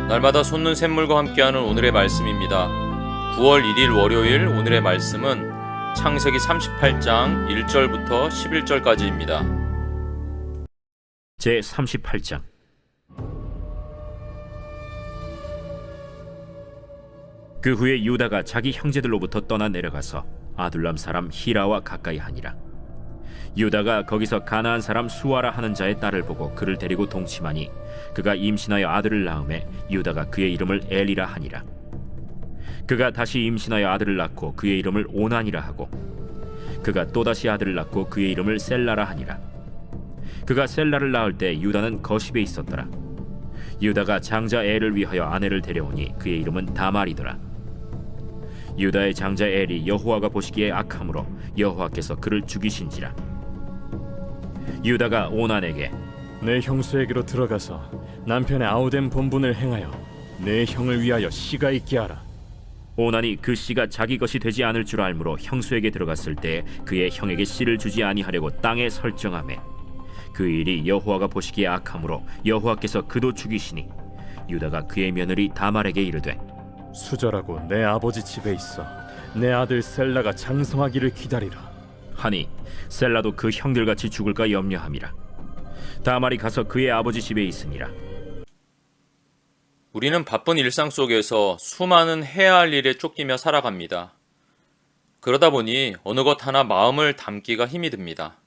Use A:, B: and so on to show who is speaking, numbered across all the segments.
A: 날마다 솟는 샘물과 함께하는 오늘의 말씀입니다. 9월 1일 월요일 오늘의 말씀은 창세기 38장 1절부터 11절까지입니다.
B: 제 38장. 그 후에 유다가 자기 형제들로부터 떠나 내려가서 아둘람 사람 히라와 가까이 하니라. 유다가 거기서 가나안 사람 수아라 하는 자의 딸을 보고 그를 데리고 동침하니 그가 임신하여 아들을 낳음에 유다가 그의 이름을 엘이라 하니라. 그가 다시 임신하여 아들을 낳고 그의 이름을 오난이라 하고 그가 또다시 아들을 낳고 그의 이름을 셀라라 하니라. 그가 셀라를 낳을 때 유다는 거십에 있었더라. 유다가 장자 엘을 위하여 아내를 데려오니 그의 이름은 다말이더라. 유다의 장자 엘이 여호와가 보시기에 악함으로 여호와께서 그를 죽이신지라. 유다가 오난에게
C: 내 형수에게로 들어가서 남편의 아우된 본분을 행하여 내 형을 위하여 씨가 있게 하라.
B: 오난이 그 씨가 자기 것이 되지 않을 줄 알므로 형수에게 들어갔을 때 그의 형에게 씨를 주지 아니하려고 땅에 설정하매 그 일이 여호와가 보시기에 악함으로 여호와께서 그도 죽이시니 유다가 그의 며느리 다말에게 이르되
C: 수절하고 내 아버지 집에 있어 내 아들 셀라가 장성하기를 기다리라
B: 하니 셀라도 그 형들같이 죽을까 염려함이라. 다말이 가서 그의 아버지 집에 있으니라.
A: 우리는 바쁜 일상 속에서 수많은 해야 할 일에 쫓기며 살아갑니다. 그러다 보니 어느 것 하나 마음을 담기가 힘이 듭니다.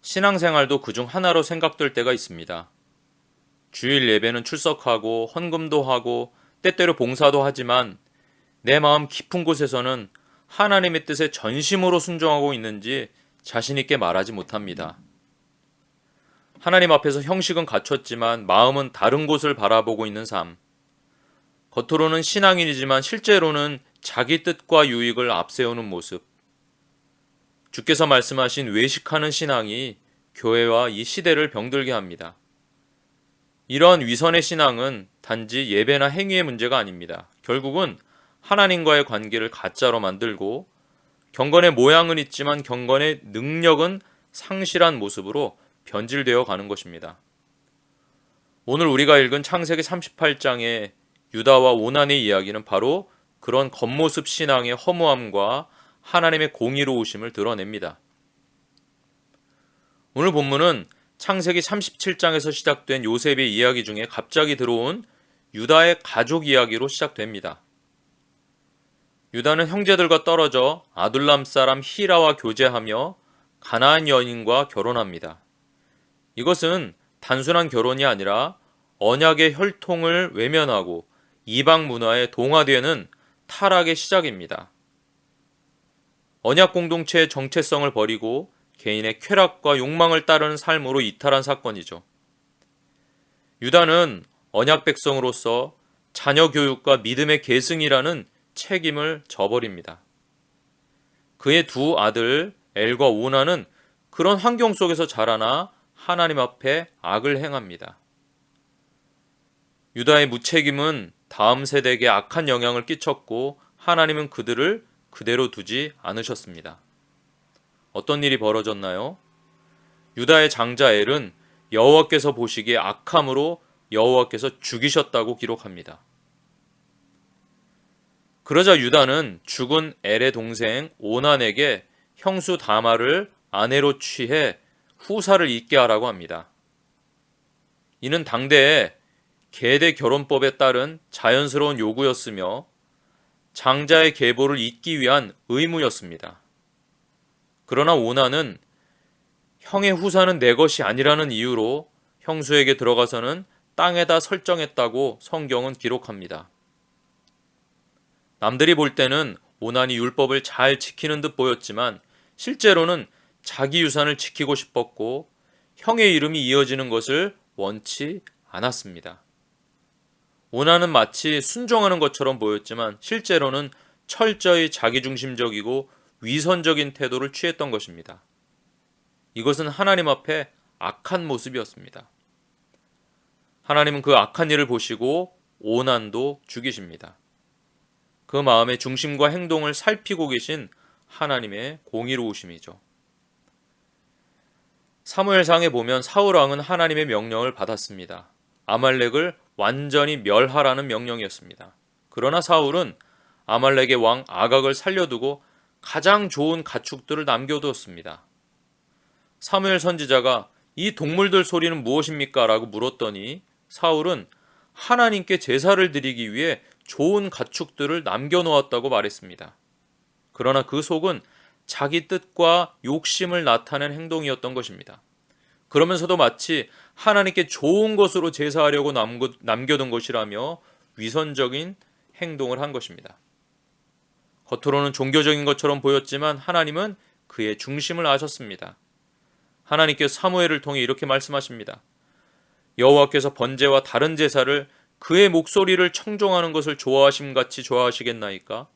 A: 신앙생활도 그중 하나로 생각될 때가 있습니다. 주일 예배는 출석하고 헌금도 하고 때때로 봉사도 하지만 내 마음 깊은 곳에서는 하나님의 뜻에 전심으로 순종하고 있는지 자신 있게 말하지 못합니다. 하나님 앞에서 형식은 갖췄지만 마음은 다른 곳을 바라보고 있는 삶. 겉으로는 신앙인이지만 실제로는 자기 뜻과 유익을 앞세우는 모습. 주께서 말씀하신 외식하는 신앙이 교회와 이 시대를 병들게 합니다. 이러한 위선의 신앙은 단지 예배나 행위의 문제가 아닙니다. 결국은 하나님과의 관계를 가짜로 만들고 경건의 모양은 있지만 경건의 능력은 상실한 모습으로 변질되어 가는 것입니다. 오늘 우리가 읽은 창세기 38장의 유다와 오난의 이야기는 바로 그런 겉모습 신앙의 허무함과 하나님의 공의로우심을 드러냅니다. 오늘 본문은 창세기 37장에서 시작된 요셉의 이야기 중에 갑자기 들어온 유다의 가족 이야기로 시작됩니다. 유다는 형제들과 떨어져 아둘람 사람 히라와 교제하며 가나안 여인과 결혼합니다. 이것은 단순한 결혼이 아니라 언약의 혈통을 외면하고 이방 문화에 동화되는 타락의 시작입니다. 언약 공동체의 정체성을 버리고 개인의 쾌락과 욕망을 따르는 삶으로 이탈한 사건이죠. 유다는 언약 백성으로서 자녀 교육과 믿음의 계승이라는 책임을 져버립니다. 그의 두 아들 엘과 오난은 그런 환경 속에서 자라나 하나님 앞에 악을 행합니다. 유다의 무책임은 다음 세대에게 악한 영향을 끼쳤고 하나님은 그들을 그대로 두지 않으셨습니다. 어떤 일이 벌어졌나요? 유다의 장자 엘은 여호와께서 보시기에 악함으로 여호와께서 죽이셨다고 기록합니다. 그러자 유다는 죽은 엘의 동생 오난에게 형수 다말을 아내로 취해 후사를 잇게 하라고 합니다. 이는 당대의 계대 결혼법에 따른 자연스러운 요구였으며 장자의 계보를 잇기 위한 의무였습니다. 그러나 오난은 형의 후사는 내 것이 아니라는 이유로 형수에게 들어가서는 땅에다 설정했다고 성경은 기록합니다. 남들이 볼 때는 오난이 율법을 잘 지키는 듯 보였지만 실제로는 자기 유산을 지키고 싶었고 형의 이름이 이어지는 것을 원치 않았습니다. 오난은 마치 순종하는 것처럼 보였지만 실제로는 철저히 자기중심적이고 위선적인 태도를 취했던 것입니다. 이것은 하나님 앞에 악한 모습이었습니다. 하나님은 그 악한 일을 보시고 오난도 죽이십니다. 그 마음의 중심과 행동을 살피고 계신 하나님의 공의로우심이죠. 사무엘상에 보면 사울 왕은 하나님의 명령을 받았습니다. 아말렉을 완전히 멸하라는 명령이었습니다. 그러나 사울은 아말렉의 왕 아각을 살려두고 가장 좋은 가축들을 남겨두었습니다. 사무엘 선지자가 이 동물들 소리는 무엇입니까? 라고 물었더니 사울은 하나님께 제사를 드리기 위해 좋은 가축들을 남겨놓았다고 말했습니다. 그러나 그 속은 자기 뜻과 욕심을 나타낸 행동이었던 것입니다. 그러면서도 마치 하나님께 좋은 것으로 제사하려고 남겨둔 것이라며 위선적인 행동을 한 것입니다. 겉으로는 종교적인 것처럼 보였지만 하나님은 그의 중심을 아셨습니다. 하나님께서 사무엘을 통해 이렇게 말씀하십니다. 여호와께서 번제와 다른 제사를 그의 목소리를 청종하는 것을 좋아하심같이 좋아하시겠나이까?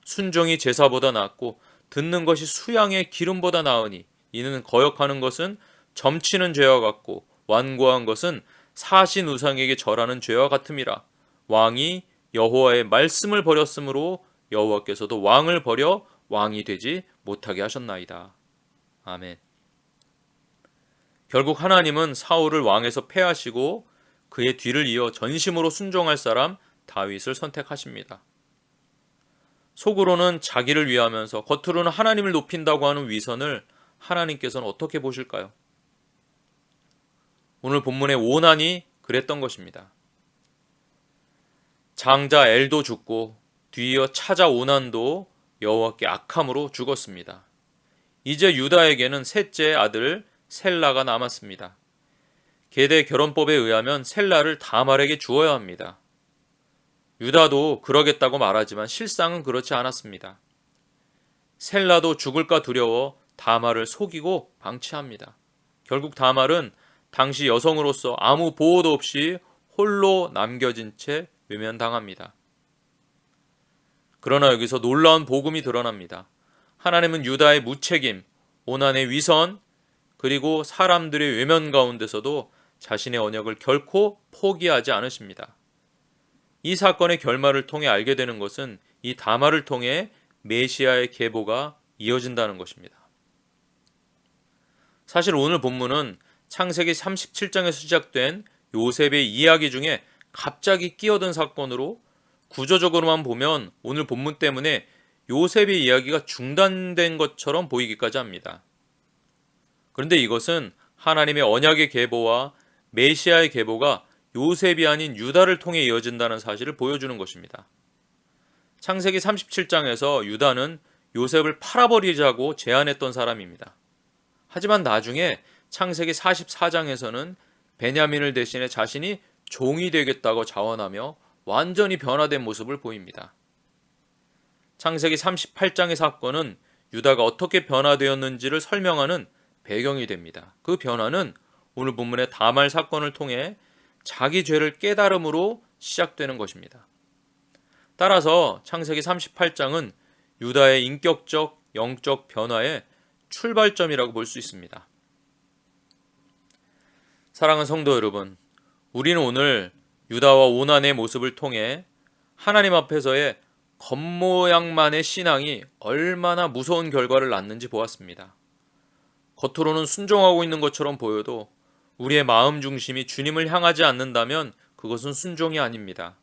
A: 순종이 제사보다 낫고 듣는 것이 수양의 기름보다 나으니 이는 거역하는 것은 점치는 죄와 같고 완고한 것은 사신 우상에게 절하는 죄와 같음이라. 왕이 여호와의 말씀을 버렸으므로 여호와께서도 왕을 버려 왕이 되지 못하게 하셨나이다. 아멘. 결국 하나님은 사울을 왕에서 패하시고 그의 뒤를 이어 전심으로 순종할 사람 다윗을 선택하십니다. 속으로는 자기를 위하면서 겉으로는 하나님을 높인다고 하는 위선을 하나님께서는 어떻게 보실까요? 오늘 본문의 오난이 그랬던 것입니다. 장자 엘도 죽고 뒤이어 차자 오난도 여호와께 악함으로 죽었습니다. 이제 유다에게는 셋째 아들 셀라가 남았습니다. 계대 결혼법에 의하면 셀라를 다말에게 주어야 합니다. 유다도 그러겠다고 말하지만 실상은 그렇지 않았습니다. 셀라도 죽을까 두려워 다말을 속이고 방치합니다. 결국 다말은 당시 여성으로서 아무 보호도 없이 홀로 남겨진 채 외면당합니다. 그러나 여기서 놀라운 복음이 드러납니다. 하나님은 유다의 무책임, 오난의 위선, 그리고 사람들의 외면 가운데서도 자신의 언약을 결코 포기하지 않으십니다. 이 사건의 결말을 통해 알게 되는 것은 이 다말을 통해 메시아의 계보가 이어진다는 것입니다. 사실 오늘 본문은 창세기 37장에서 시작된 요셉의 이야기 중에 갑자기 끼어든 사건으로 구조적으로만 보면 오늘 본문 때문에 요셉의 이야기가 중단된 것처럼 보이기까지 합니다. 그런데 이것은 하나님의 언약의 계보와 메시아의 계보가 요셉이 아닌 유다를 통해 이어진다는 사실을 보여주는 것입니다. 창세기 37장에서 유다는 요셉을 팔아버리자고 제안했던 사람입니다. 하지만 나중에 창세기 44장에서는 베냐민을 대신해 자신이 종이 되겠다고 자원하며 완전히 변화된 모습을 보입니다. 창세기 38장의 사건은 유다가 어떻게 변화되었는지를 설명하는 배경이 됩니다. 그 변화는 오늘 본문의 다말 사건을 통해 자기 죄를 깨달음으로 시작되는 것입니다. 따라서 창세기 38장은 유다의 인격적, 영적 변화의 출발점이라고 볼 수 있습니다. 사랑하는 성도 여러분, 우리는 오늘 유다와 오난의 모습을 통해 하나님 앞에서의 겉모양만의 신앙이 얼마나 무서운 결과를 낳는지 보았습니다. 겉으로는 순종하고 있는 것처럼 보여도 우리의 마음 중심이 주님을 향하지 않는다면 그것은 순종이 아닙니다.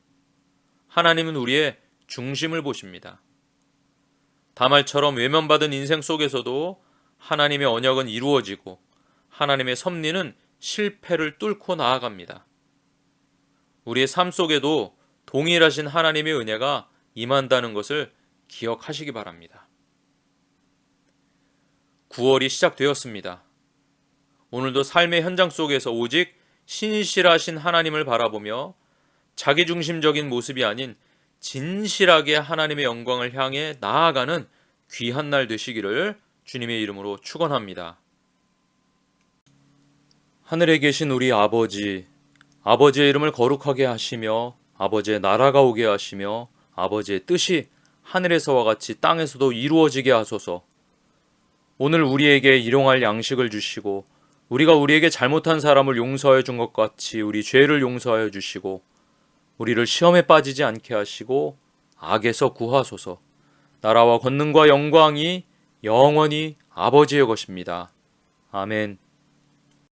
A: 하나님은 우리의 중심을 보십니다. 다말처럼 외면받은 인생 속에서도 하나님의 언약은 이루어지고 하나님의 섭리는 실패를 뚫고 나아갑니다. 우리의 삶 속에도 동일하신 하나님의 은혜가 임한다는 것을 기억하시기 바랍니다. 9월이 시작되었습니다. 오늘도 삶의 현장 속에서 오직 신실하신 하나님을 바라보며 자기중심적인 모습이 아닌 진실하게 하나님의 영광을 향해 나아가는 귀한 날 되시기를 주님의 이름으로 축원합니다. 하늘에 계신 우리 아버지, 아버지의 이름을 거룩하게 하시며 아버지의 나라가 오게 하시며 아버지의 뜻이 하늘에서와 같이 땅에서도 이루어지게 하소서. 오늘 우리에게 일용할 양식을 주시고 우리가 우리에게 잘못한 사람을 용서하여 준 것 같이 우리 죄를 용서하여 주시고 우리를 시험에 빠지지 않게 하시고 악에서 구하소서. 나라와 권능과 영광이 영원히 아버지의 것입니다. 아멘.